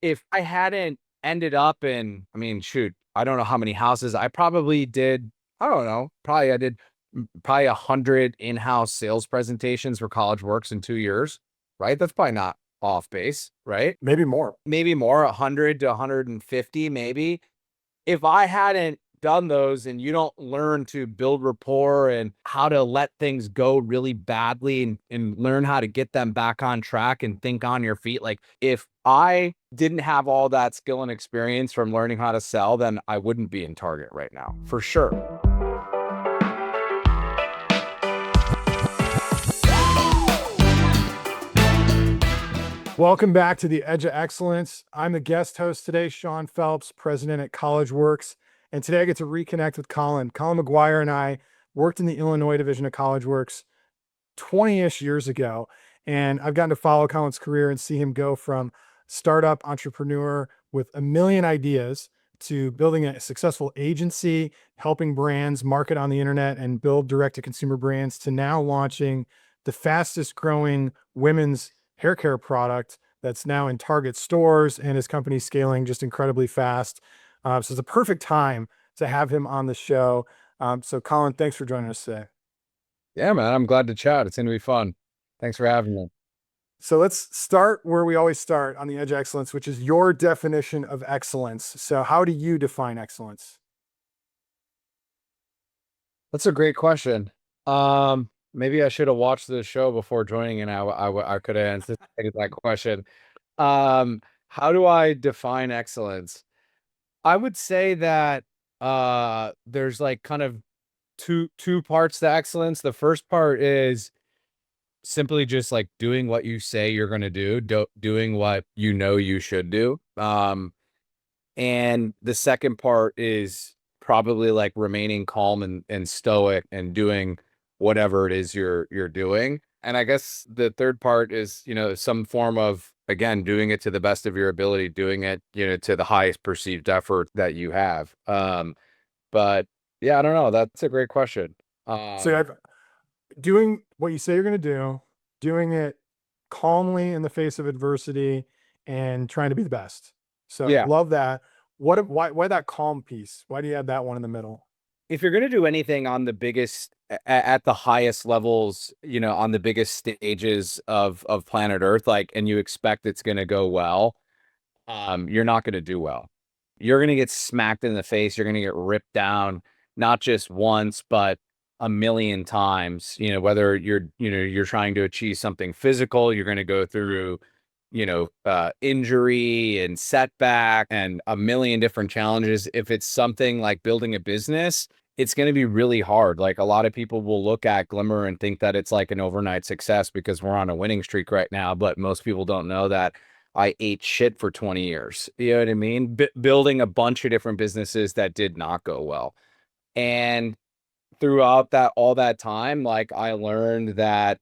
if I hadn't ended up in, I mean, shoot, I don't know how many houses I probably did. I don't know. Probably I did probably 100 in-house sales presentations for College Works in 2 years, right? That's probably not off base, right? Maybe more. Maybe more, 100 to 150, maybe. If I hadn't done those and you don't learn to build rapport and how to let things go really badly and learn how to get them back on track and think on your feet, like if I didn't have all that skill and experience from learning how to sell, then I wouldn't be in Target right now, for sure. Welcome back to the Edge of Excellence. I'm the guest host today, Sean Phelps, president at College Works. And today I get to reconnect with Colin. Colin McGuire and I worked in the Illinois division of College Works 20-ish years ago. And I've gotten to follow Colin's career and see him go from startup entrepreneur with a million ideas to building a successful agency, helping brands market on the internet and build direct-to-consumer brands, to now launching the fastest growing women's hair care product that's now in Target stores, and his company's scaling just incredibly fast. So it's a perfect time to have him on the show. So Colin, thanks for joining us today. Yeah, man, I'm glad to chat. It's going to be fun. Thanks for having me. So let's start where we always start on the Edge of Excellence, which is your definition of excellence. So how do you define excellence? That's a great question. Maybe I should have watched the show before joining, and I could have anticipated that question. How do I define excellence? I would say that there's like kind of two parts to excellence. The first part is simply just like doing what you say you're going to doing what you know you should do. And the second part is probably like remaining calm and stoic and doing whatever it is you're doing. And I guess the third part is, some form of, again, doing it to the best of your ability, doing it, to the highest perceived effort that you have. But yeah, I don't know. That's a great question. So I've doing what you say you're going to do, doing it calmly in the face of adversity, and trying to be the best. So yeah. love that. Why that calm piece? Why do you have that one in the middle? If you're going to do anything on the biggest at the highest levels, on the biggest stages of planet Earth, like, and you expect it's going to go well, you're not going to do well. You're going to get smacked in the face. You're going to get ripped down, not just once, but a million times. Whether you're trying to achieve something physical, you're going to go through, injury and setback and a million different challenges. If it's something like building a business, it's going to be really hard. Like, a lot of people will look at Glimmer and think that it's like an overnight success because we're on a winning streak right now. But most people don't know that I ate shit for 20 years. You know what I mean? Building a bunch of different businesses that did not go well. And throughout all that time, like, I learned that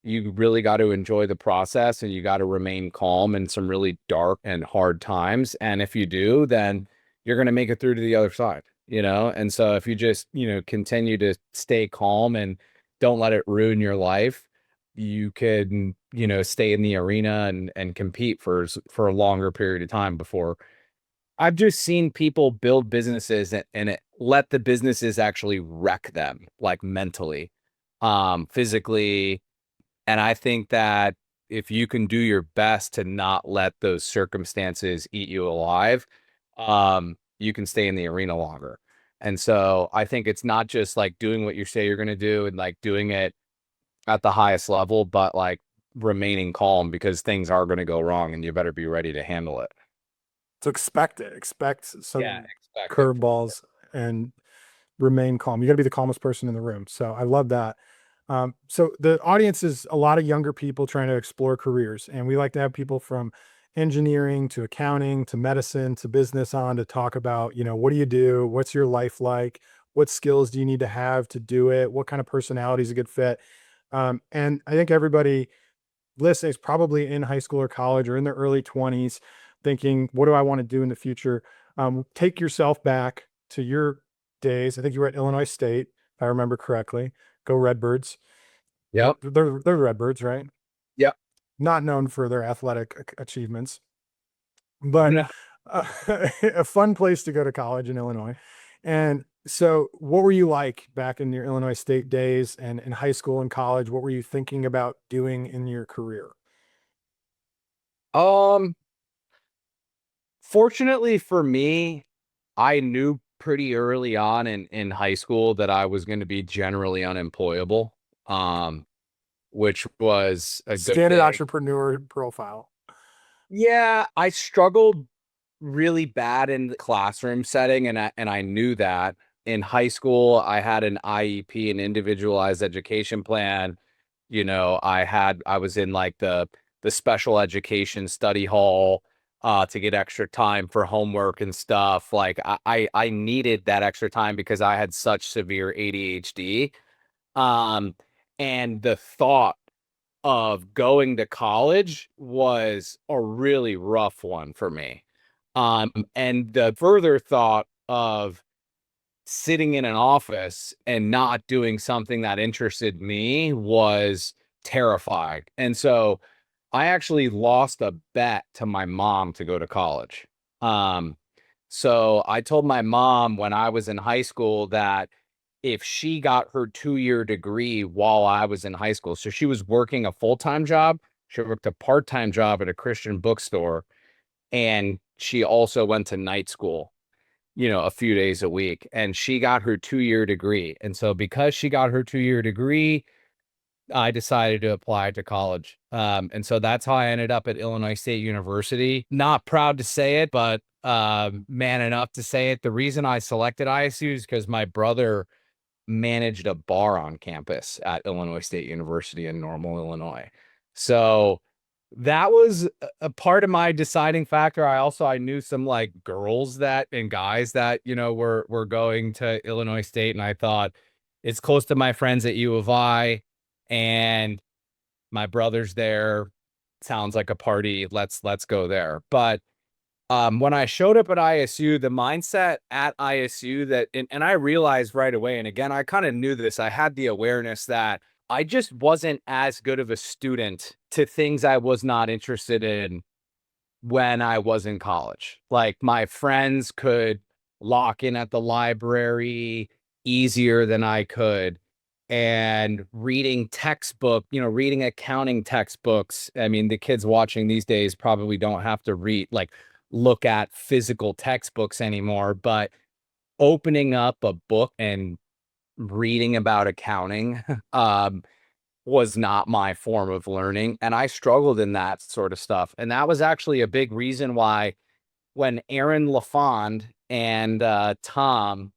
you really got to enjoy the process and you got to remain calm in some really dark and hard times. And if you do, then you're going to make it through to the other side, And so if you just, continue to stay calm and don't let it ruin your life, you can, stay in the arena and compete for a longer period of time before. I've just seen people build businesses and it let the businesses actually wreck them, like mentally, physically. And I think that if you can do your best to not let those circumstances eat you alive, you can stay in the arena longer. And so I think it's not just like doing what you say you're going to do and like doing it at the highest level, but like remaining calm because things are going to go wrong and you better be ready to handle it. So expect it. Expect Yeah, some expect it. curveballs and remain calm. You got to be the calmest person in the room. So I love that. So the audience is a lot of younger people trying to explore careers, and we like to have people from engineering to accounting to medicine to business on to talk about, what do you do? What's your life like? What skills do you need to have to do it? What kind of personality is a good fit? And I think everybody listening is probably in high school or college or in their early 20s thinking, what do I want to do in the future? Take yourself back to your days. I think you were at Illinois State, if I remember correctly. Go Redbirds. Yep. They're Redbirds, right? Yep. Not known for their athletic achievements. but No. uh, a fun place to go to college in Illinois. And so, what were you like back in your Illinois State days and in high school and college? What were you thinking about doing in your career? Um, Fortunately for me, I knew pretty early on in high school that I was going to be generally unemployable, um, which was a good Standard thing. entrepreneur profile. Yeah, I struggled really bad in the classroom setting, and I knew that. In high school, I had an IEP, an individualized education plan. I was in like the special education study hall to get extra time for homework and stuff. Like I needed that extra time because I had such severe ADHD. Um, and the thought of going to college was a really rough one for me. And the further thought of sitting in an office and not doing something that interested me was terrifying. And so I actually lost a bet to my mom to go to college. Um, so I told my mom when I was in high school that if she got her 2-year degree while I was in high school, so she was working a full-time job, she worked a part-time job at a Christian bookstore, and she also went to night school, a few days a week, and she got her 2-year degree. And so because she got her 2-year degree, I decided to apply to college. And so that's how I ended up at Illinois State University. Not proud to say it, but man enough to say it. The reason I selected ISU is because my brother managed a bar on campus at Illinois State University in Normal, Illinois. So that was a part of my deciding factor. I knew some like girls that and guys that, were going to Illinois State, and I thought it's close to my friends at U of I, and my brother's there. Sounds like a party. Let's go there. But when I showed up at ISU, the mindset at ISU and I realized right away, and again, I kind of knew this, I had the awareness that I just wasn't as good of a student to things I was not interested in when I was in college. Like my friends could lock in at the library easier than I could. And reading accounting textbooks. I mean, the kids watching these days probably don't have to look at physical textbooks anymore, but opening up a book and reading about accounting um, was not my form of learning. And I struggled in that sort of stuff. And that was actually a big reason why when Aaron LaFond and Tom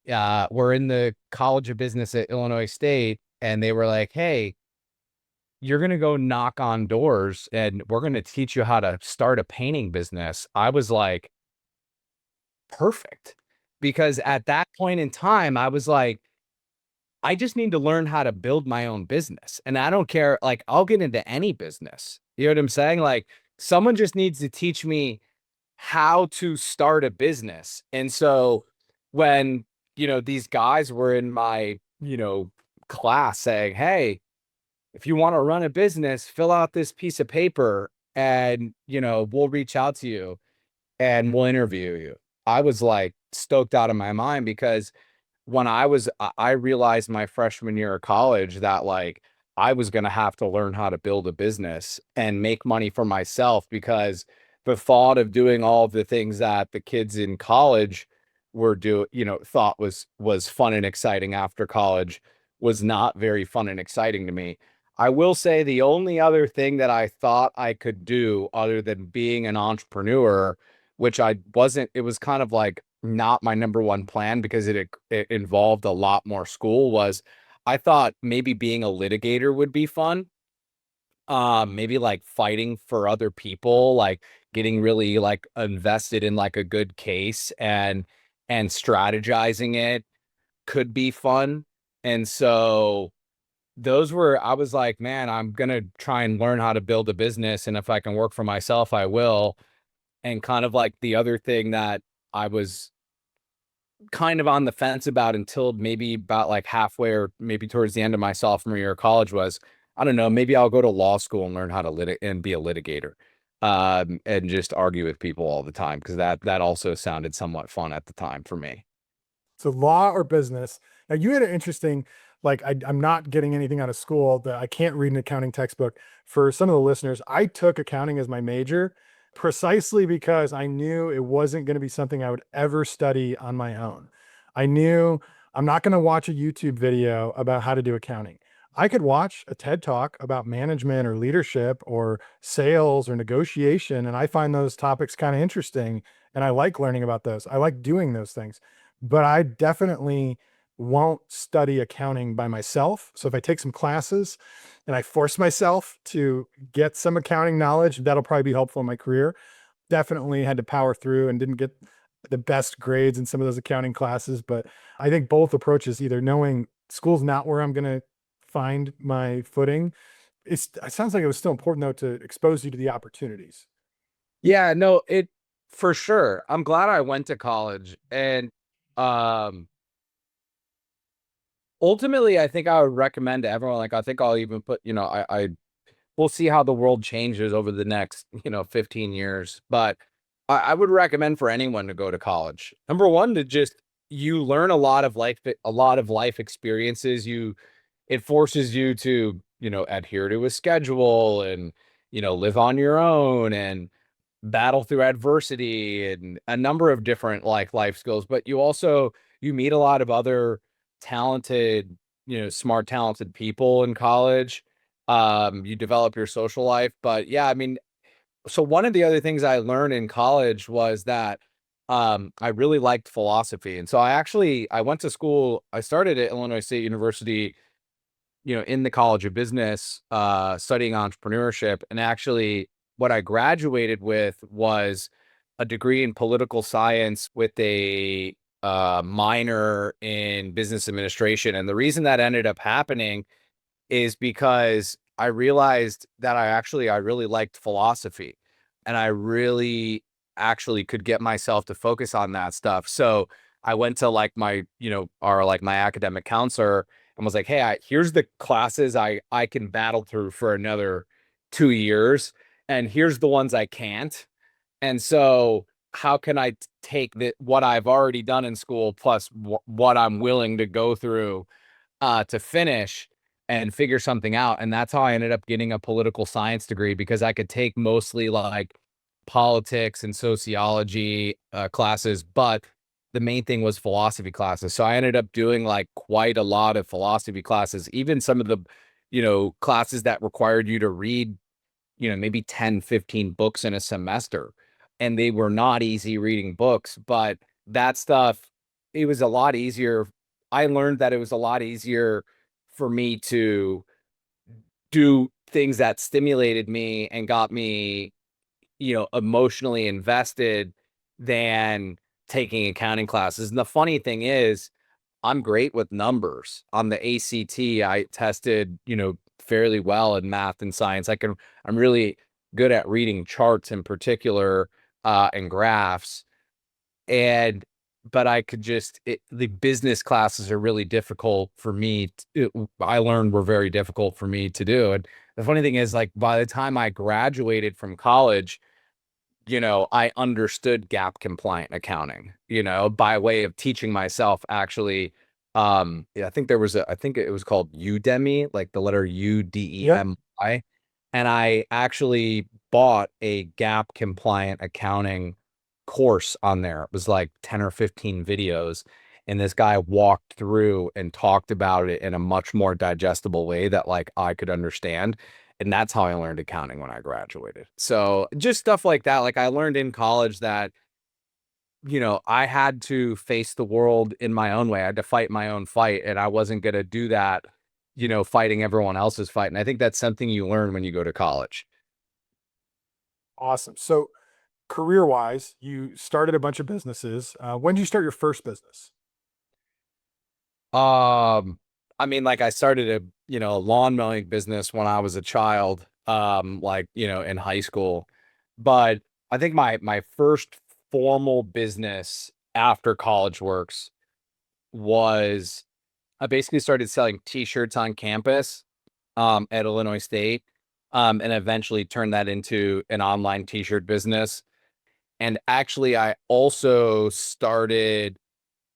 were in the College of Business at Illinois State, and they were like, hey, you're going to go knock on doors and we're going to teach you how to start a painting business. I was like, perfect. Because at that point in time, I was like, I just need to learn how to build my own business. And I don't care, like, I'll get into any business. You know what I'm saying? Like, someone just needs to teach me how to start a business. And so when, these guys were in my, class saying, hey, if you want to run a business, fill out this piece of paper and, we'll reach out to you and we'll interview you. I was like stoked out of my mind because when I realized my freshman year of college that like I was going to have to learn how to build a business and make money for myself, because the thought of doing all of the things that the kids in college thought was fun and exciting after college was not very fun and exciting to me. I will say the only other thing that I thought I could do other than being an entrepreneur, which I wasn't, it was kind of like not my number one plan because it involved a lot more school, was I thought maybe being a litigator would be fun. Maybe like fighting for other people, like getting really like invested in like a good case and strategizing it could be fun. And so I was like, man, I'm gonna try and learn how to build a business, and if I can work for myself, I will. And kind of like the other thing that I was kind of on the fence about until maybe about like halfway or maybe towards the end of my sophomore year of college was, I don't know, maybe I'll go to law school and learn how to and be a litigator. and just argue with people all the time because that also sounded somewhat fun at the time for me. So law or business. Now you had an interesting, like I'm not getting anything out of school that I can't read an accounting textbook. For some of the listeners, I took accounting as my major precisely because I knew it wasn't going to be something I would ever study on my own. I knew I'm not going to watch a YouTube video about how to do accounting. I could watch a TED talk about management or leadership or sales or negotiation, and I find those topics kind of interesting. And I like learning about those. I like doing those things, but I definitely won't study accounting by myself. So if I take some classes and I force myself to get some accounting knowledge, that'll probably be helpful in my career. Definitely had to power through and didn't get the best grades in some of those accounting classes. But I think both approaches, either knowing school's not where I'm going to find my footing. It sounds like it was still important though to expose you to the opportunities. Yeah, no, it for sure. I'm glad I went to college. And um ultimately I think I would recommend to everyone, like I think I'll even put, I we'll see how the world changes over the next, 15 years. But I would recommend for anyone to go to college. Number one, to just you learn a lot of life experiences. It forces you to, adhere to a schedule and, live on your own and battle through adversity and a number of different like life skills. But you meet a lot of other talented, smart, talented people in college. You develop your social life. But yeah, I mean, so one of the other things I learned in college was that I really liked philosophy. And so I went to school, I started at Illinois State University, in the College of Business, studying entrepreneurship. And actually, what I graduated with was a degree in political science with a minor in business administration. And the reason that ended up happening is because I realized that I really liked philosophy, and I really actually could get myself to focus on that stuff. So I went to like my academic counselor and was like, "Hey, here's the classes I can battle through for another 2 years, and here's the ones I can't. And so how can I take what I've already done in school plus what I'm willing to go through to finish and figure something out?" And that's how I ended up getting a political science degree, because I could take mostly like politics and sociology classes, but the main thing was philosophy classes. So I ended up doing like quite a lot of philosophy classes, even some of the, classes that required you to read, maybe 10, 15 books in a semester. And they were not easy reading books, but that stuff, it was a lot easier. I learned that it was a lot easier for me to do things that stimulated me and got me, emotionally invested than taking accounting classes. And the funny thing is, I'm great with numbers. On the ACT, I tested, fairly well in math and science. I'm really good at reading charts in particular, and graphs. And, but I could the business classes are really difficult for me. I learned were very difficult for me to do. And the funny thing is, like, by the time I graduated from college, I understood gap compliant accounting, by way of teaching myself actually. Yeah, I think it was called Udemy, like the letter Yep. UDEMI. And I actually bought a gap compliant accounting course on there. It was like 10 or 15 videos. And this guy walked through and talked about it in a much more digestible way that like I could understand. And that's how I learned accounting when I graduated. So just stuff like that. Like I learned in college that, I had to face the world in my own way. I had to fight my own fight, and I wasn't going to do that, fighting everyone else's fight. And I think that's something you learn when you go to college. Awesome. So career wise, you started a bunch of businesses. When did you start your first business? Um, I mean, like I started a lawn mowing business when I was a child, like, in high school. But I think my first formal business after college works was I basically started selling t-shirts on campus, at Illinois State. and eventually turned that into an online t-shirt business. And actually, I also started,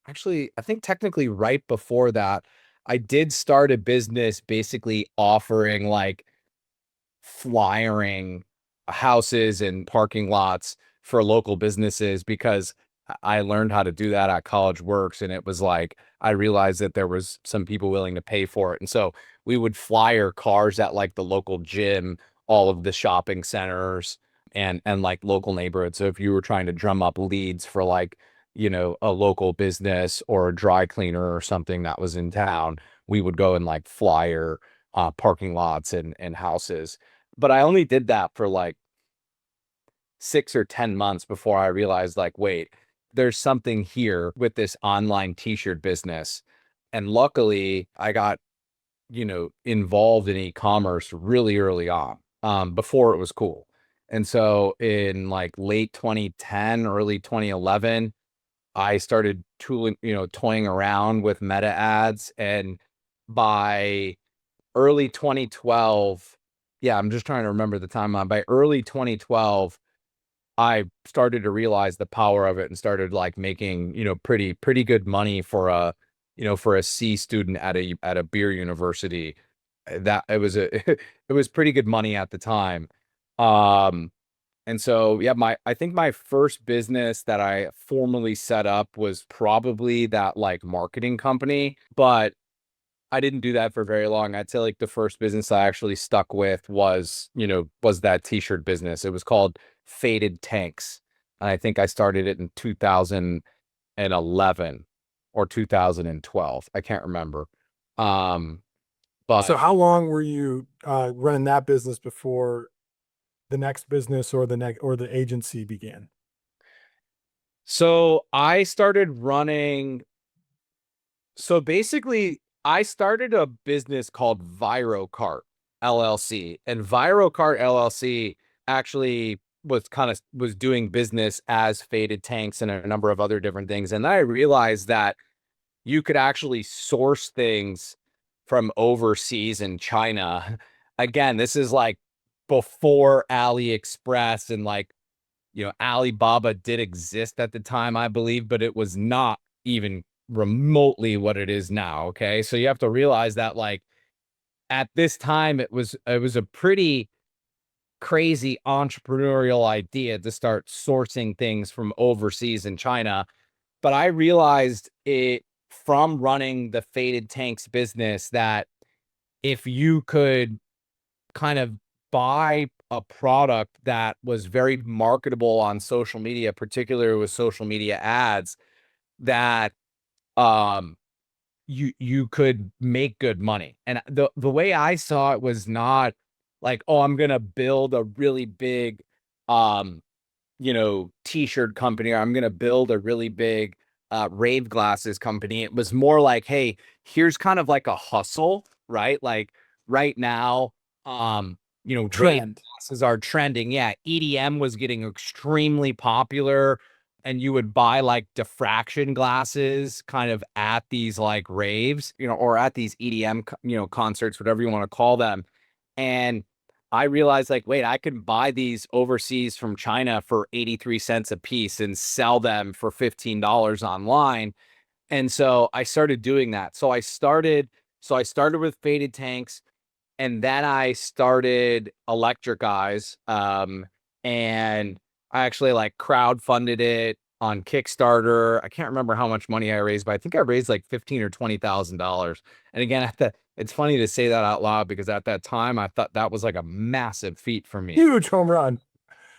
actually, I think technically right before that, I did start a business basically offering like flyering houses and parking lots for local businesses because I learned how to do that at College Works. And it was like, I realized that there was some people willing to pay for it. And so we would flyer cars at like the local gym, all of the shopping centers and like local neighborhoods. So if you were trying to drum up leads for like, a local business or a dry cleaner or something that was in town, we would go and like flyer parking lots and houses. But I only did that for like 6 or 10 months before I realized, like, wait, there's something here with this online t-shirt business. And luckily, I got, involved in e-commerce really early on, before it was cool. And so in like late 2010, early 2011, I started toying around with meta ads. And by early 2012, yeah, I'm just trying to remember the timeline. By early 2012, I started to realize the power of it and started like making, pretty good money for a C student at a beer university. That it was a it was pretty good money at the time. Um and so yeah, I think my first business that I formally set up was probably that like marketing company, but I didn't do that for very long. I'd say like the first business I actually stuck with was that t-shirt business. It was called Faded Tanks. And I think I started it in 2011 or 2012. I can't remember. Um, So but how long were you running that business before the next business or the agency began? so I started running. So basically, I started a business called ViroCart LLC, and ViroCart LLC actually was doing business as Faded Tanks and a number of other different things. And then I realized that you could actually source things from overseas in China. Again, this is like before AliExpress and like, Alibaba did exist at the time, I believe, but it was not even remotely what it is now. Okay. So you have to realize that like at this time it was a pretty crazy entrepreneurial idea to start sourcing things from overseas in China. But I realized it from running the Faded Tanks business that if you could kind of buy a product that was very marketable on social media, particularly with social media ads, that um you could make good money. And the way I saw it was not like, oh, I'm gonna build a really big um t-shirt company, or I'm gonna build a really big rave glasses company. It was more like, hey, here's kind of like a hustle, right? Like right now, rave Trend. glasses are trending. Yeah, EDM was getting extremely popular, and you would buy like diffraction glasses kind of at these like raves, or at these EDM, concerts, whatever you want to call them. And I realized like, wait, I can buy these overseas from China for 83 cents a piece and sell them for $15 online. And so I started doing that. So I started with Faded Tanks, and then I started Electric Eyes. And I actually like crowdfunded it on Kickstarter. I can't remember how much money I raised, but I think I raised like 15 or $20,000. And again, it's funny to say that out loud because at that time I thought that was like a massive feat for me. Huge home run.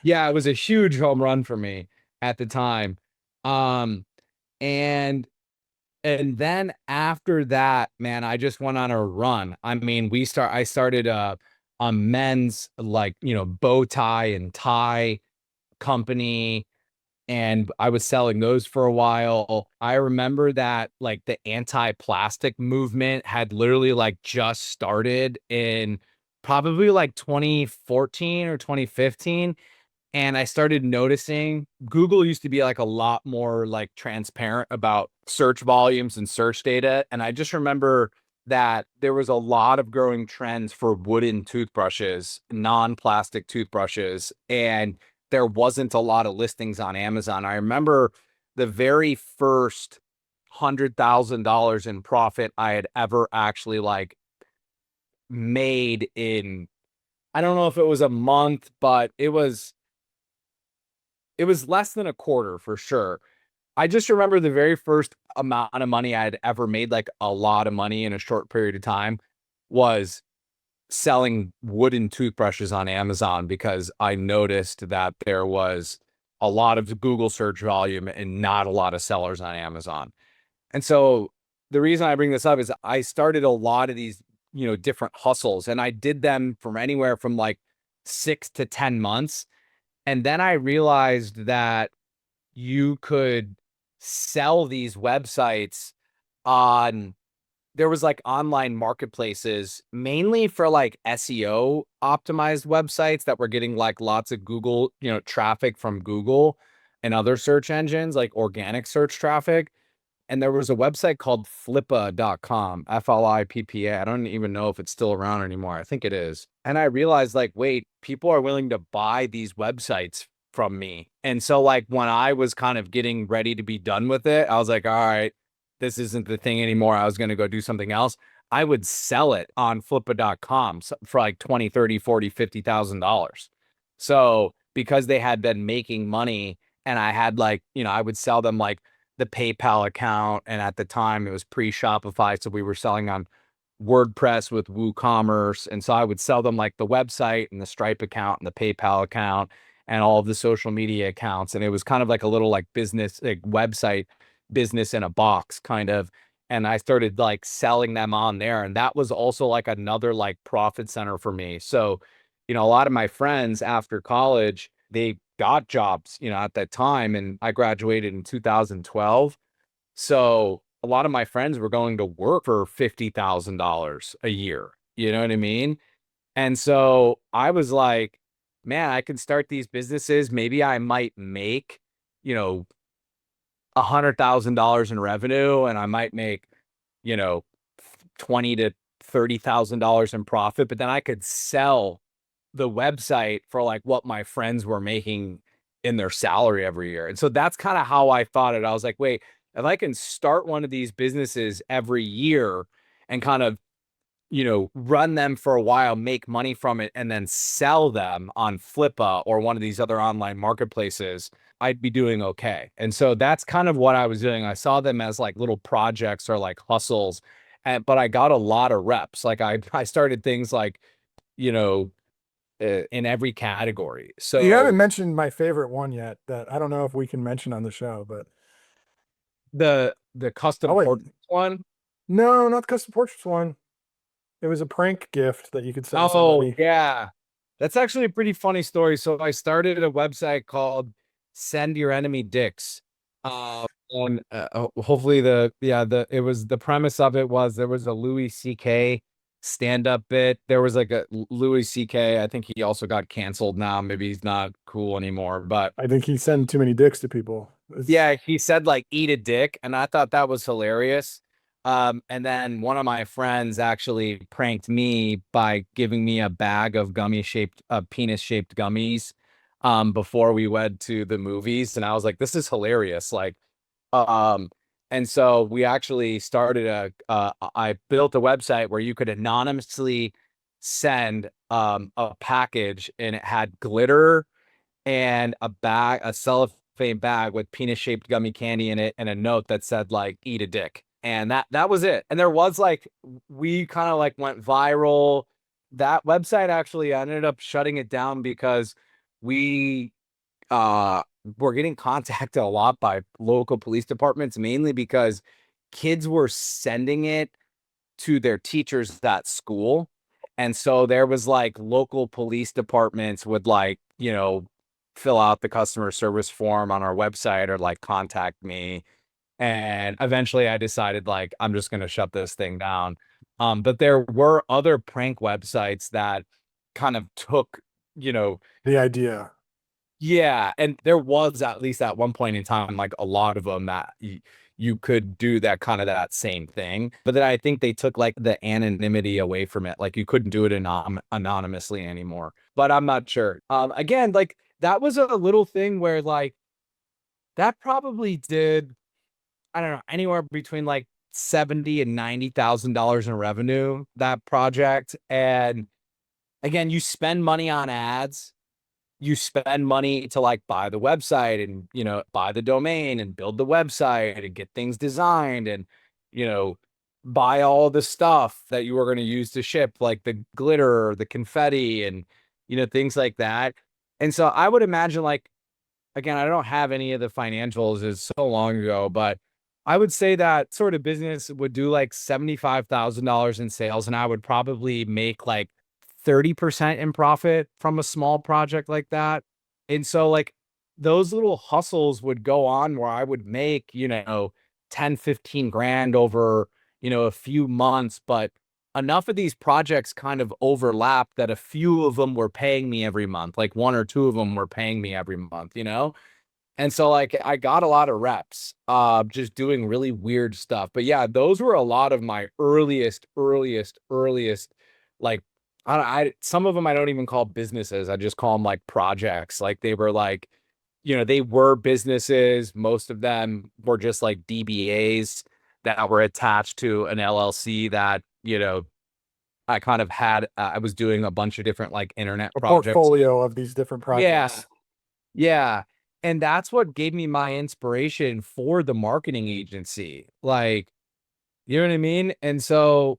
Yeah, it was a huge home run for me at the time. Um, and and then after that, man, I just went on a run. I mean, I started a men's like, bow tie and tie company, and I was selling those for a while. I remember that like the anti-plastic movement had literally like just started in probably like 2014 or 2015. And I started noticing Google used to be like a lot more like transparent about search volumes and search data. And I just remember that there was a lot of growing trends for wooden toothbrushes, non-plastic toothbrushes, and there wasn't a lot of listings on Amazon. I remember the very first $100,000 in profit I had ever actually like made in, I don't know if it was a month, but it was less than a quarter for sure. I just remember the very first amount of money I had ever made, like a lot of money in a short period of time, was selling wooden toothbrushes on Amazon because I noticed that there was a lot of Google search volume and not a lot of sellers on Amazon. And so the reason I bring this up is I started a lot of these, different hustles, and I did them from anywhere from like 6 to 10 months. And then I realized that you could sell these websites on, there was like online marketplaces mainly for like SEO optimized websites that were getting like lots of Google, traffic from Google and other search engines, like organic search traffic. And there was a website called flippa.com, Flippa. I don't even know if it's still around anymore. I think it is. And I realized like, wait, people are willing to buy these websites from me. And so like when I was kind of getting ready to be done with it, I was like, all right, this isn't the thing anymore. I was going to go do something else. I would sell it on flippa.com for like 20, 30, 40, $50,000. So because they had been making money and I had like, I would sell them like the PayPal account. And at the time it was pre-Shopify. So we were selling on WordPress with WooCommerce. And so I would sell them like the website and the Stripe account and the PayPal account and all of the social media accounts. And it was kind of like a little like business, like website business in a box kind of. And I started like selling them on there. And that was also like another like profit center for me. So, a lot of my friends after college, they got jobs, at that time. And I graduated in 2012. So a lot of my friends were going to work for $50,000 a year. You know what I mean? And so I was like, man, I can start these businesses. Maybe I might make, you know, $100,000 in revenue, and I might make, you know, 20 to $30,000 in profit, but then I could sell the website for like what my friends were making in their salary every year. And so that's kind of how I thought it. I was like, wait, if I can start one of these businesses every year and kind of, run them for a while, make money from it, and then sell them on Flippa or one of these other online marketplaces, I'd be doing okay. And so that's kind of what I was doing. I saw them as like little projects or like hustles, but I got a lot of reps. Like I started things like, you know, in every category. You haven't So mentioned my favorite one yet that I don't know if we can mention on the show, but the oh custom wait, portraits one. no, not the custom portraits one. It was a prank gift that you could send Oh, somebody. yeah. That's actually a pretty funny story. So I started a website called Send Your Enemy Dicks. And hopefully it was, the premise of it was there was a Louis C.K. stand-up bit. There was like a Louis C.K. I think he also got canceled now. Maybe he's not cool anymore, but I think he sent too many dicks to people. yeah, he said like eat a dick, and I thought that was hilarious. And then one of my friends actually pranked me by giving me a bag of penis shaped gummies, before we went to the movies. And I was like, this is hilarious. Like, um, and so we actually started I built a website where you could anonymously send, a package, and it had glitter and a cellophane bag with penis shaped gummy candy in it and a note that said like eat a dick. And that was it. And there was like, we kind of like went viral. That website actually, I ended up shutting it down because we uh were getting contacted a lot by local police departments, mainly because kids were sending it to their teachers at school. And so there was like local police departments would like, fill out the customer service form on our website or like contact me. And eventually I decided like, I'm just going to shut this thing down. But there were other prank websites that kind of took, you know, The idea. yeah. And there was, at least at one point in time, like a lot of them that you could do that same thing. But then I think they took like the anonymity away from it. Like you couldn't do it anonymously anymore. But I'm not sure. Again, like that was a little thing where like that probably did, I don't know, anywhere between like 70 and $90,000 in revenue, that project. And again, you spend money on ads, you spend money to like buy the website and, buy the domain and build the website and get things designed and, you know, buy all the stuff that you were going to use to ship, like the glitter, the confetti, and, things like that. And so I would imagine like, again, I don't have any of the financials, it's so long ago, but I would say that sort of business would do like $75,000 in sales, and I would probably make like 30% in profit from a small project like that. And so like those little hustles would go on where I would make, 10, 15 grand over, a few months, but enough of these projects kind of overlap that a few of them were paying me every month, like one or two of them were paying me every month. And so like I got a lot of reps, just doing really weird stuff. But yeah, those were a lot of my earliest, like some of them I don't even call businesses. I just call them like projects. Like they were like, they were businesses. Most of them were just like DBAs that were attached to an LLC that, I kind of had, I was doing a bunch of different like internet A projects. portfolio of these different Yeah. projects. Yeah. And that's what gave me my inspiration for the marketing agency. Like, you know what I mean? And so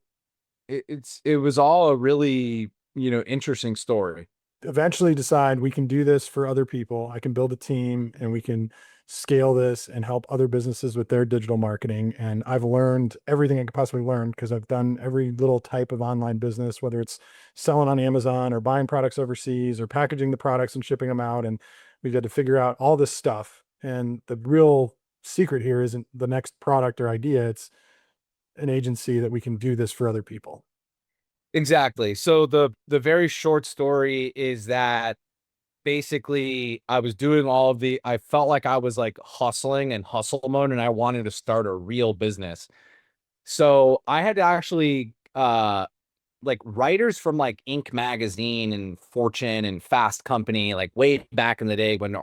it was all a really, interesting story. Eventually decide we can do this for other people. I can build a team and we can scale this and help other businesses with their digital marketing. And I've learned everything I could possibly learn because I've done every little type of online business, whether it's selling on Amazon or buying products overseas or packaging the products and shipping them out. And we've had to figure out all this stuff. And the real secret here isn't the next product or idea. It's an agency that we can do this for other people. Exactly. So the very short story is that basically I was doing I felt like I was like hustling and hustle mode, and I wanted to start a real business. So I had to actually like writers from like Inc. magazine and Fortune and Fast Company, like way back in the day when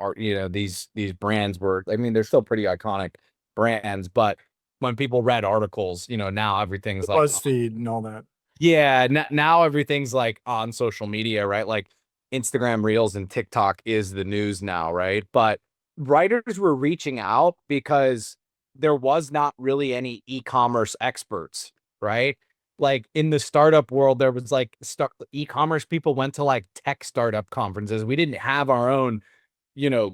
these brands were, I mean, they're still pretty iconic brands, but when people read articles, now everything's like BuzzFeed and all that. yeah, now everything's like on social media, right? Like Instagram Reels and TikTok is the news now, right? But writers were reaching out because there was not really any e-commerce experts, right? Like in the startup world, there was like e-commerce people went to like tech startup conferences. We didn't have our own,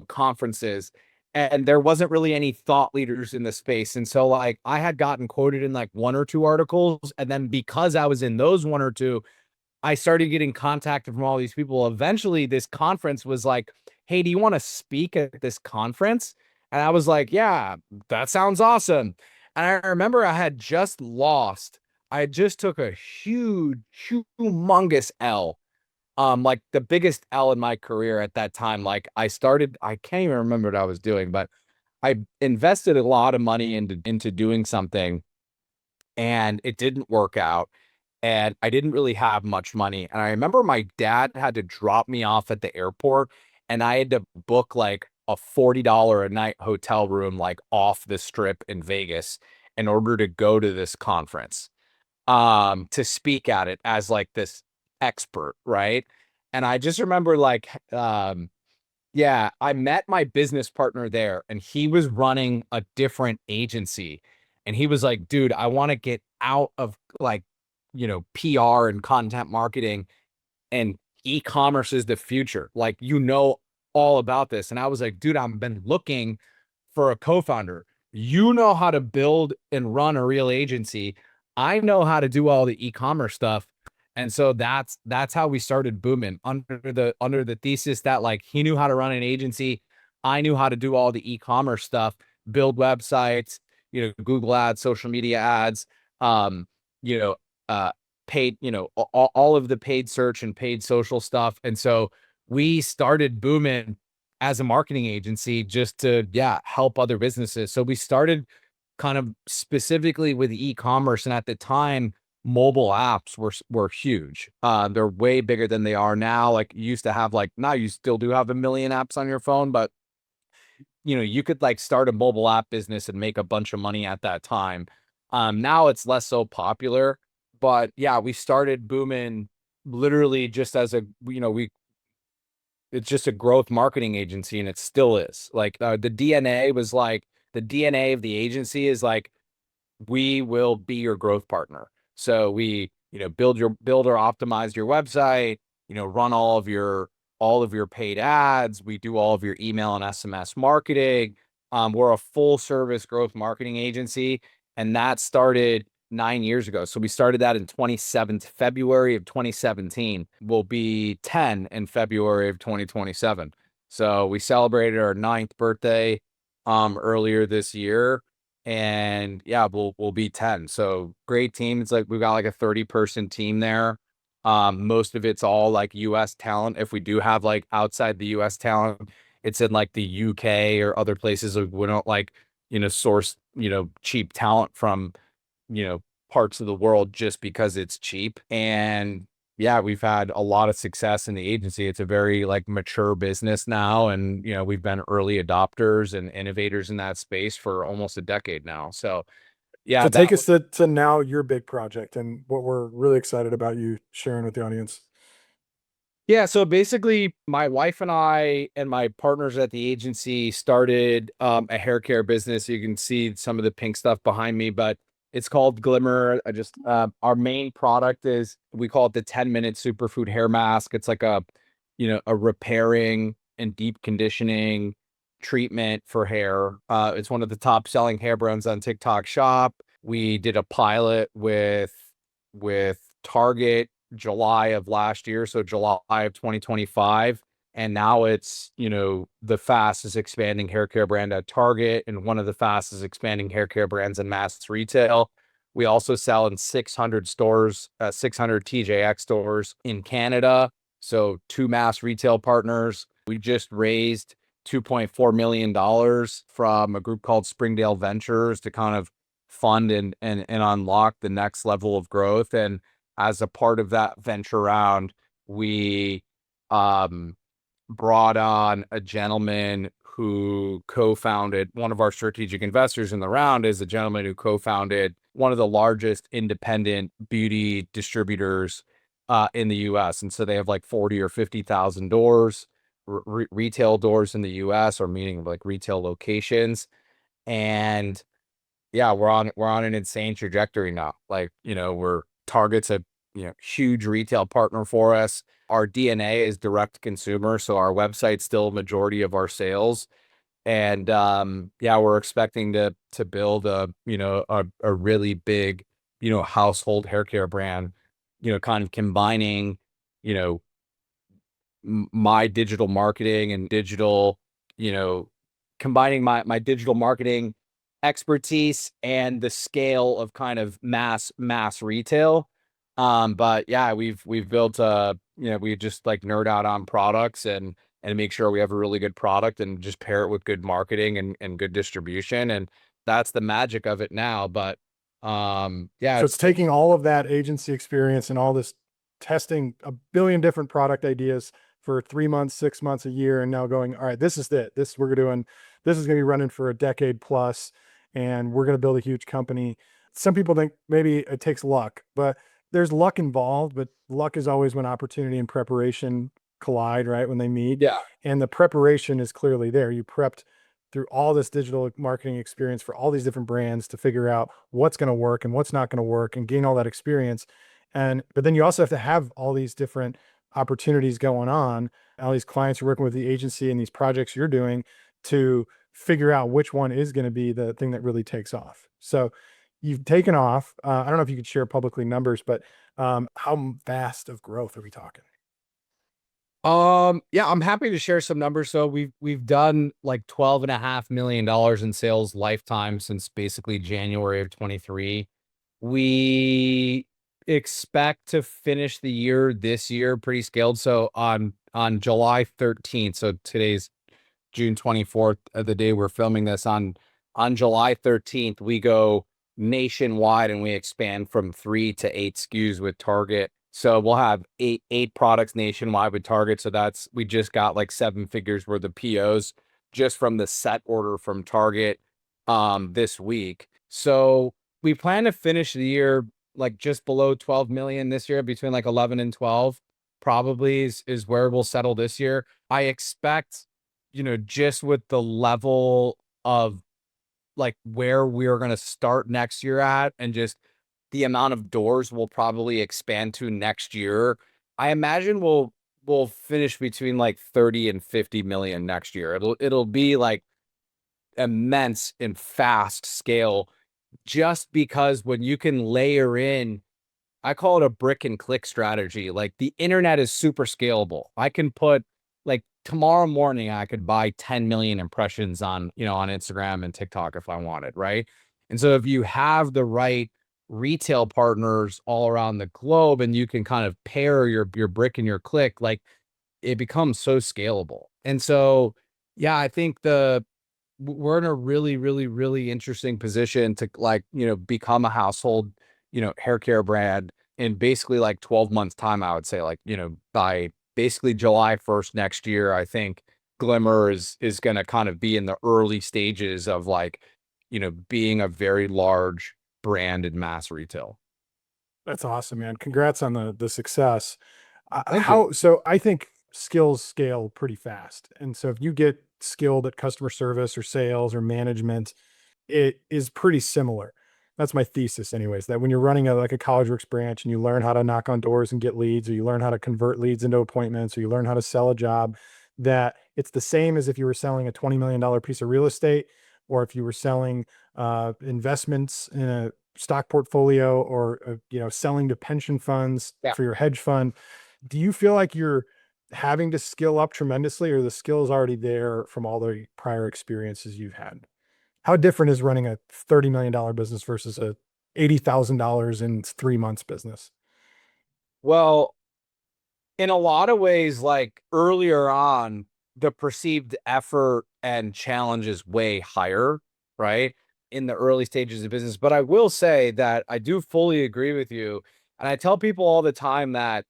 conferences, and there wasn't really any thought leaders in the space. And so like I had gotten quoted in like one or two articles, and then because I was in those one or two, I started getting contacted from all these people. Eventually this conference was like, hey, do you want to speak at this conference? And I was like, yeah, that sounds awesome. And I remember I had just lost, I just took a humongous L, like the biggest L in my career at that time. Like I can't even remember what I was doing, but I invested a lot of money into doing something, and it didn't work out. And I didn't really have much money. And I remember my dad had to drop me off at the airport, and I had to book like a $40 a night hotel room, like off the strip in Vegas, in order to go to this conference, to speak at it as like this expert, right? And I just remember like, yeah, I met my business partner there, and he was running a different agency. And he was like, dude, I want to get out of like, PR and content marketing, and e-commerce is the future. Like, all about this. And I was like, dude, I've been looking for a co-founder. You know how to build and run a real agency. I know how to do all the e-commerce stuff. And so that's how we started Boomin, under the thesis that like he knew how to run an agency. I knew how to do all the e-commerce stuff, build websites, Google ads, social media ads, you know, uh, paid, all of the paid search and paid social stuff. And so we started Boomin as a marketing agency just to, yeah, help other businesses. So we started kind of specifically with e-commerce. And at the time, mobile apps were huge. They're way bigger than they are now. Like you used to have like, now you still do have a million apps on your phone, but you could like start a mobile app business and make a bunch of money at that time. Now it's less so popular, but yeah, we started Boomin literally just as it's just a growth marketing agency, and it still is. Like the DNA was like, the DNA of the agency is like, we will be your growth partner. So we, build or optimize your website, run all of your paid ads. We do all of your email and SMS marketing. We're a full service growth marketing agency, and that started 9 years ago. So we started that in February of 2017. We'll be 10 in February of 2027. So we celebrated our 9th birthday earlier this year, and yeah, we'll be 10. So great team. It's like we've got like a 30-person team there. Most of it's all like US talent. If we do have like outside the US talent, it's in like the UK or other places. We don't like, source, cheap talent from, parts of the world just because it's cheap. And yeah, we've had a lot of success in the agency. It's a very like mature business now. And, we've been early adopters and innovators in that space for almost a decade now. So yeah, So take us to now your big project and what we're really excited about you sharing with the audience. yeah, so basically my wife and I and my partners at the agency started a hair care business. You can see some of the pink stuff behind me, but it's called Glimmer. Our main product is, we call it the 10-minute superfood hair mask. It's like a repairing and deep conditioning treatment for hair. It's one of the top selling hair brands on TikTok Shop. We did a pilot with Target July of last year, so July of 2025. And now it's, the fastest expanding hair care brand at Target and one of the fastest expanding hair care brands in mass retail. We also sell in 600 stores, 600 TJX stores in Canada. So 2 mass retail partners. We just raised $2.4 million from a group called Springdale Ventures to kind of fund and unlock the next level of growth. And as a part of that venture round, we brought on a gentleman who co-founded, one of our strategic investors in the round is a gentleman who co-founded one of the largest independent beauty distributors in the US. And so they have like 40 or 50,000 doors, retail doors in the US, or meaning like retail locations. And yeah, we're on an insane trajectory now. Like, we're Target's a huge retail partner for us. Our DNA is direct consumer, so our website's still a majority of our sales. And yeah, we're expecting to build a really big, household hair care brand, kind of combining, you know, my digital marketing and you know, combining my digital marketing expertise and the scale of kind of mass retail. But yeah, we've built we just like nerd out on products and make sure we have a really good product and just pair it with good marketing and good distribution. And that's the magic of it now. But yeah, So it's taking all of that agency experience and all this testing a billion different product ideas for 3 months, 6 months, a year, and now going, all right, this is it. This we're doing. This is going to be running for a decade plus, and we're going to build a huge company. Some people think maybe it takes luck, but there's luck involved. But luck is always when opportunity and preparation collide, right? When they meet, yeah. and the preparation is clearly there. You prepped through all this digital marketing experience for all these different brands to figure out what's going to work and what's not going to work and gain all that experience. But then you also have to have all these different opportunities going on, all these clients you're working with the agency and these projects you're doing to figure out which one is going to be the thing that really takes off. So you've taken off. I don't know if you could share publicly numbers, but how fast of growth are we talking? Yeah, I'm happy to share some numbers. So we've done like $12.5 million in sales lifetime since basically January of 23. We expect to finish the year this year pretty scaled. So on July 13th, so today's June 24th, the day we're filming this, on On July 13th, we go nationwide and we expand from 3 to 8 SKUs with Target. So we'll have eight products nationwide with Target. So we just got like 7 figures worth of POs just from the set order from Target this week. So we plan to finish the year like just below 12 million this year, between like 11 and 12 probably is where we'll settle this year. I expect, just with the level of like where we're going to start next year at, and just the amount of doors we'll probably expand to next year, I imagine we'll finish between like 30 and 50 million next year. It'll be like immense and fast scale, just because when you can layer in, I call it a brick and click strategy. Like the internet is super scalable. I can put like tomorrow morning, I could buy 10 million impressions on Instagram and TikTok if I wanted, right? And so if you have the right retail partners all around the globe and you can kind of pair your brick and your click, like it becomes so scalable. And so, yeah, I think we're in a really, really, really interesting position to like, become a household, hair care brand in basically like 12 months time. I would say like, by basically July 1st next year, I think Glimmer is going to kind of be in the early stages of like, being a very large brand in mass retail. That's awesome, man. Congrats on the success. Thank you. So I think skills scale pretty fast. And so if you get skilled at customer service or sales or management, it is pretty similar. That's my thesis anyways, that when you're running like a CollegeWorks branch and you learn how to knock on doors and get leads, or you learn how to convert leads into appointments, or you learn how to sell a job, that it's the same as if you were selling a $20 million piece of real estate, or if you were selling investments in a stock portfolio, or selling to pension funds Yeah. for your hedge fund. Do you feel like you're having to skill up tremendously, or the skill is already there from all the prior experiences you've had? How different is running a $30 million business versus a $80,000 in 3 months business? Well, in a lot of ways, like earlier on, the perceived effort and challenge is way higher, right? In the early stages of business. But I will say that I do fully agree with you. And I tell people all the time that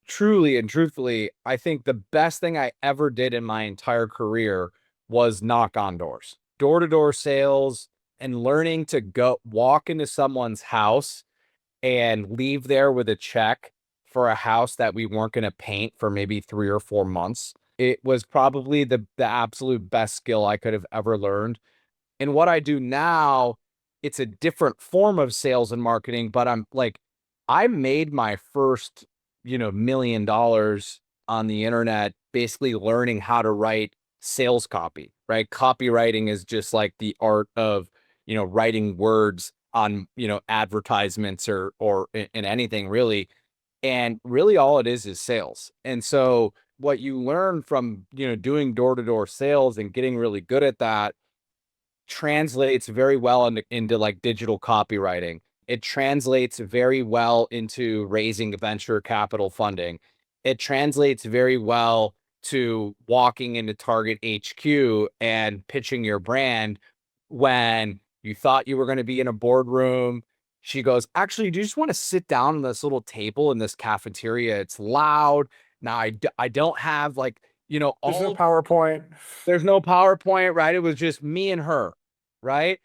truly and truthfully, I think the best thing I ever did in my entire career was knock on doors, door to door sales, and learning to go walk into someone's house and leave there with a check for a house that we weren't going to paint for maybe 3 or 4 months. It was probably the absolute best skill I could have ever learned. And what I do now, it's a different form of sales and marketing, but I made my first, $1 million on the internet, basically learning how to write sales copy, right? Copywriting is just like the art of, writing words on, advertisements or in anything really. And really all it is sales. And so what you learn from, doing door to door sales and getting really good at that translates very well into like digital copywriting. It translates very well into raising venture capital funding. It translates very well to walking into Target HQ and pitching your brand when you thought you were going to be in a boardroom. She goes, actually, do you just want to sit down on this little table in this cafeteria? It's loud. Now I don't have like, There's no all PowerPoint. there's no PowerPoint, right? It was just me and her, right?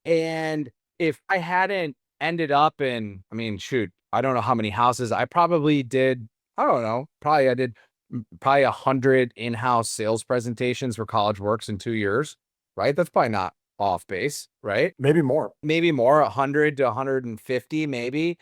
And if I hadn't ended up in, I mean, shoot, I don't know how many houses I probably did. I don't know. Probably I did probably 100 in-house sales presentations for CollegeWorks in 2 years, right? That's probably not off base, right? Maybe more. Maybe more, 100 to 150, maybe.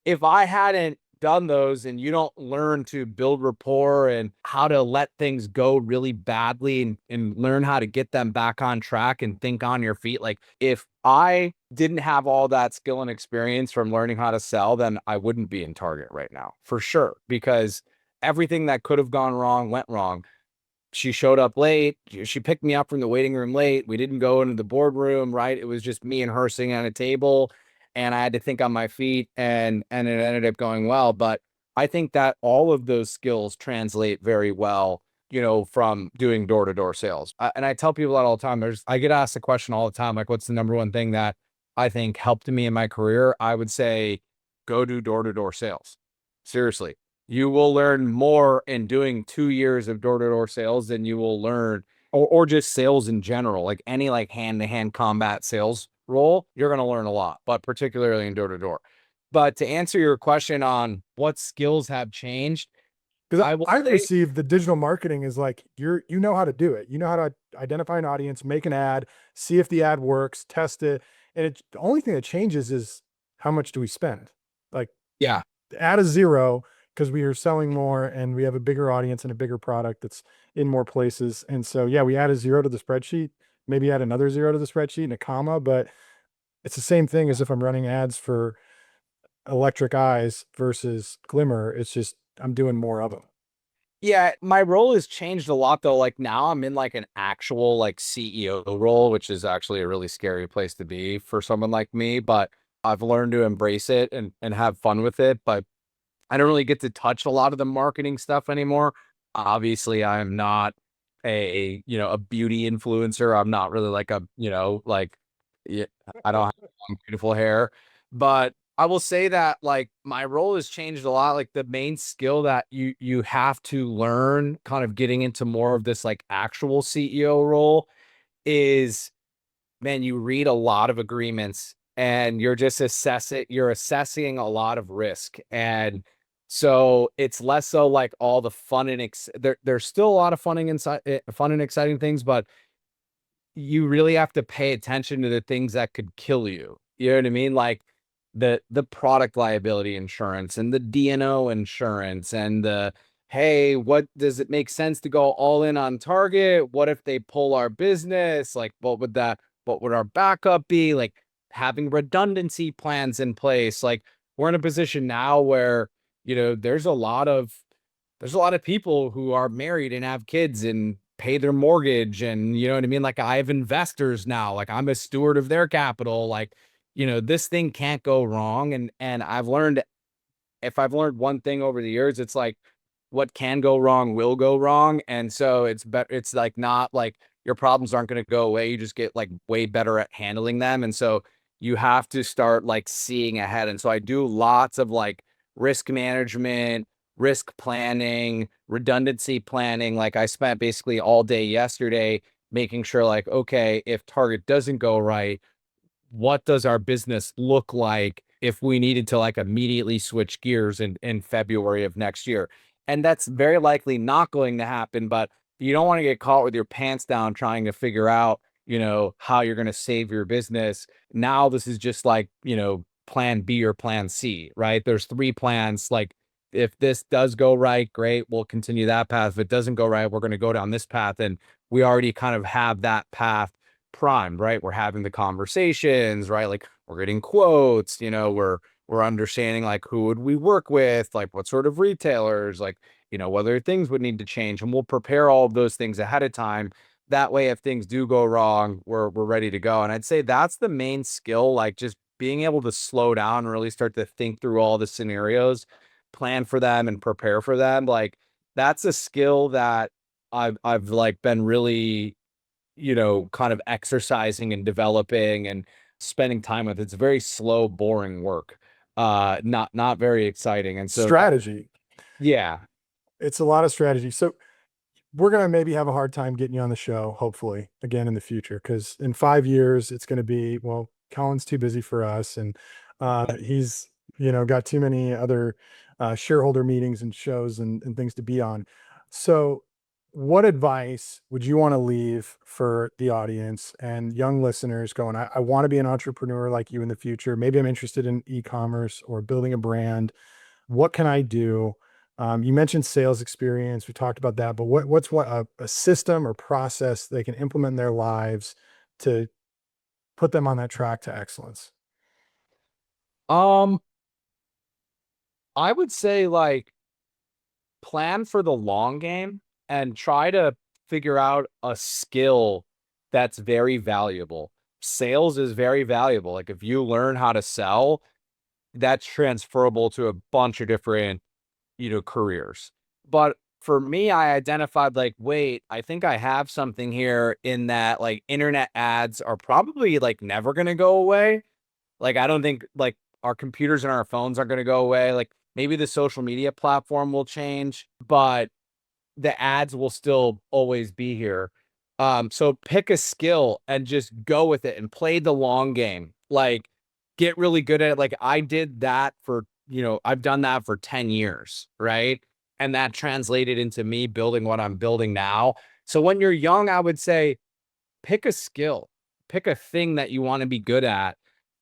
If I hadn't done those and you don't learn to build rapport and how to let things go really badly and learn how to get them back on track and think on your feet. Like if I didn't have all that skill and experience from learning how to sell, then I wouldn't be in Target right now for sure, because everything that could have gone wrong went wrong. She showed up late. She picked me up from the waiting room late. We didn't go into the boardroom, right? It was just me and her sitting on a table, and I had to think on my feet, and it ended up going well. But I think that all of those skills translate very well from doing door-to-door sales. And I tell people that all the time. I get asked the question all the time, like, what's the number one thing that I think helped me in my career? I would say go do door-to-door sales. Seriously. You will learn more in doing 2 years of door-to-door sales than you will learn, or just sales in general, like any like hand-to-hand combat sales role, you're going to learn a lot, but particularly in door-to-door. But to answer your question on what skills have changed, Because I will I say, received the digital marketing is like you know how to do it. You know how to identify an audience, make an ad, see if the ad works, test it. And the only thing that changes is how much do we spend? Like yeah, the ad is zero because we are selling more and we have a bigger audience and a bigger product that's in more places. And so yeah, we add a zero to the spreadsheet, maybe add another zero to the spreadsheet and a comma, but it's the same thing as if I'm running ads for Electric Eyes versus Glimmer. It's just I'm doing more of them. yeah, my role has changed a lot though. Like now I'm in like an actual like CEO role, which is actually a really scary place to be for someone like me, but I've learned to embrace it and have fun with it. But I don't really get to touch a lot of the marketing stuff anymore. Obviously, I'm not a beauty influencer. I'm not really like yeah, I don't have beautiful hair, but I will say that like my role has changed a lot. Like the main skill that you have to learn kind of getting into more of this like actual CEO role is, man, you read a lot of agreements and you're assessing a lot of risk. And so it's less so like all the fun and there's still a lot of fun and exciting things, but you really have to pay attention to the things that could kill you. You know what I mean? Like the product liability insurance and the D&O insurance and hey, what does it make sense to go all in on target? What if they pull our business? Like, what would our backup be? Like having redundancy plans in place. Like we're in a position now where, there's a lot of people who are married and have kids and pay their mortgage, and you know what I mean? Like I have investors now, like I'm a steward of their capital. Like, this thing can't go wrong. And if I've learned one thing over the years, it's like what can go wrong will go wrong. And so it's better. It's like not like your problems aren't going to go away. You just get like way better at handling them. And so you have to start like seeing ahead. And so I do lots of like risk management, risk planning, redundancy planning. Like I spent basically all day yesterday making sure like, okay, if Target doesn't go right, what does our business look like if we needed to like immediately switch gears in February of next year? And that's very likely not going to happen, but you don't want to get caught with your pants down trying to figure out, how you're going to save your business. Now, this is just like, plan B or plan C, right? There's three plans. Like if this does go right, great, we'll continue that path. If it doesn't go right, we're going to go down this path. And we already kind of have that path primed, right? We're having the conversations, right? Like we're getting quotes, we're understanding like who would we work with, like what sort of retailers, like, whether things would need to change. And we'll prepare all of those things ahead of time. That way, if things do go wrong, we're ready to go. And I'd say that's the main skill, like just being able to slow down and really start to think through all the scenarios, plan for them and prepare for them. Like that's a skill that I've like been really, kind of exercising and developing and spending time with. It's very slow, boring work. Not very exciting. And so Strategy. yeah. It's a lot of strategy. So we're going to maybe have a hard time getting you on the show, hopefully, again in the future, because in 5 years, it's going to be, well, Colin's too busy for us. And he's, got too many other shareholder meetings and shows and things to be on. So, what advice would you want to leave for the audience and young listeners going, I want to be an entrepreneur like you in the future. Maybe I'm interested in e-commerce or building a brand. What can I do? You mentioned sales experience. We talked about that, but what's a system or process they can implement in their lives to put them on that track to excellence? Um, I would say like plan for the long game and try to figure out a skill that's very valuable. Sales is very valuable. Like if you learn how to sell, that's transferable to a bunch of different, careers. But for me, I identified like, wait, I think I have something here in that like internet ads are probably like never going to go away. Like, I don't think like our computers and our phones aren't going to go away. Like maybe the social media platform will change, but the ads will still always be here. So pick a skill and just go with it and play the long game. Like get really good at it. Like I did that for, I've done that for 10 years, right? And that translated into me building what I'm building now. So when you're young, I would say pick a skill, pick a thing that you want to be good at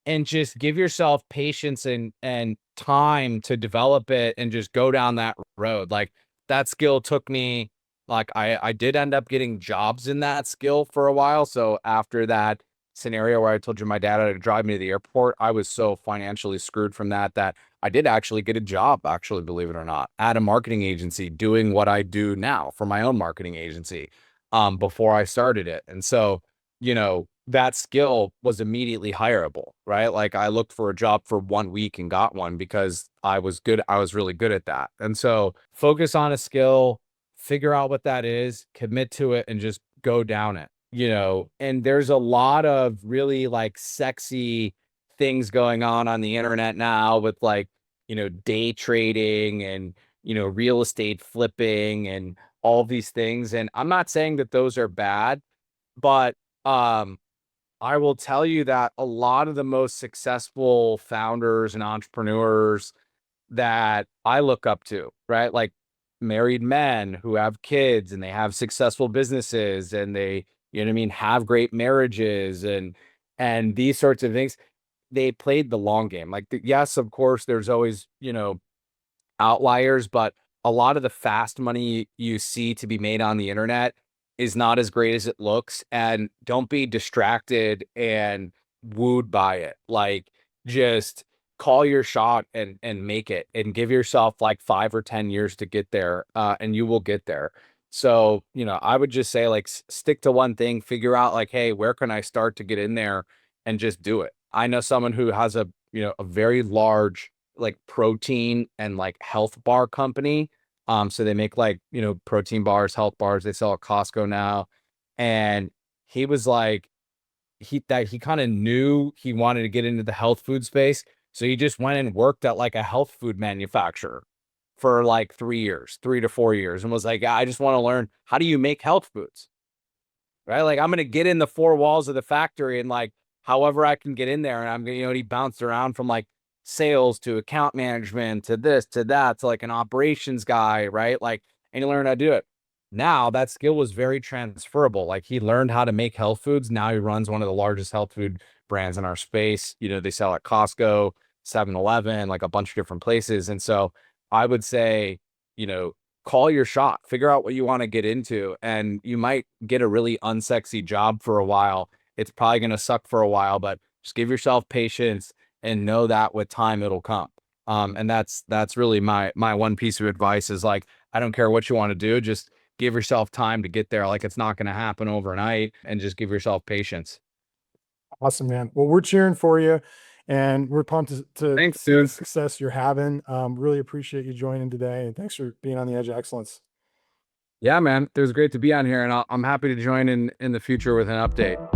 and just give yourself patience and time to develop it and just go down that road. Like that skill took me like I did end up getting jobs in that skill for a while. So after that scenario where I told you my dad had to drive me to the airport, I was so financially screwed from that I did actually get a job, actually, believe it or not, at a marketing agency doing what I do now for my own marketing agency before I started it. And so, that skill was immediately hireable, right? Like I looked for a job for 1 week and got one because I was good. I was really good at that. And so focus on a skill, figure out what that is, commit to it, and just go down it, and there's a lot of really like sexy things going on the internet now with like, day trading and, real estate flipping and all these things. And I'm not saying that those are bad, but I will tell you that a lot of the most successful founders and entrepreneurs that I look up to, right? Like married men who have kids and they have successful businesses and they, have great marriages and these sorts of things. They played the long game. Like, yes, of course, there's always, outliers, but a lot of the fast money you see to be made on the internet is not as great as it looks. And don't be distracted and wooed by it. Like just call your shot and make it and give yourself like 5 or 10 years to get there. And you will get there. So, I would just say like stick to one thing, figure out like, hey, where can I start to get in there and just do it. I know someone who has a very large like protein and like health bar company. So they make like, protein bars, health bars, they sell at Costco now. And he was like, he kind of knew he wanted to get into the health food space. So he just went and worked at like a health food manufacturer for like 3 years, 3 to 4 years, and was like, I just want to learn how do you make health foods? Right? Like I'm going to get in the four walls of the factory and like, however I can get in there. And I'm going to, he bounced around from like sales to account management to this, to that, to like an operations guy, right? Like, and he learned how to do it. Now that skill was very transferable. Like he learned how to make health foods. Now he runs one of the largest health food brands in our space. They sell at Costco, 7-Eleven, like a bunch of different places. And so I would say, you know, call your shot, figure out what you want to get into, and you might get a really unsexy job for a while. It's probably going to suck for a while, but just give yourself patience and know that with time it'll come. And that's really my one piece of advice is like, I don't care what you want to do, just give yourself time to get there. Like it's not going to happen overnight, and just give yourself patience. Awesome, man. Well, we're cheering for you and we're pumped to Thanks, see the dude. success you're having. Really appreciate you joining today and thanks for being on the Edge of Excellence. Yeah, man, it was great to be on here, and I'm happy to join in the future with an update.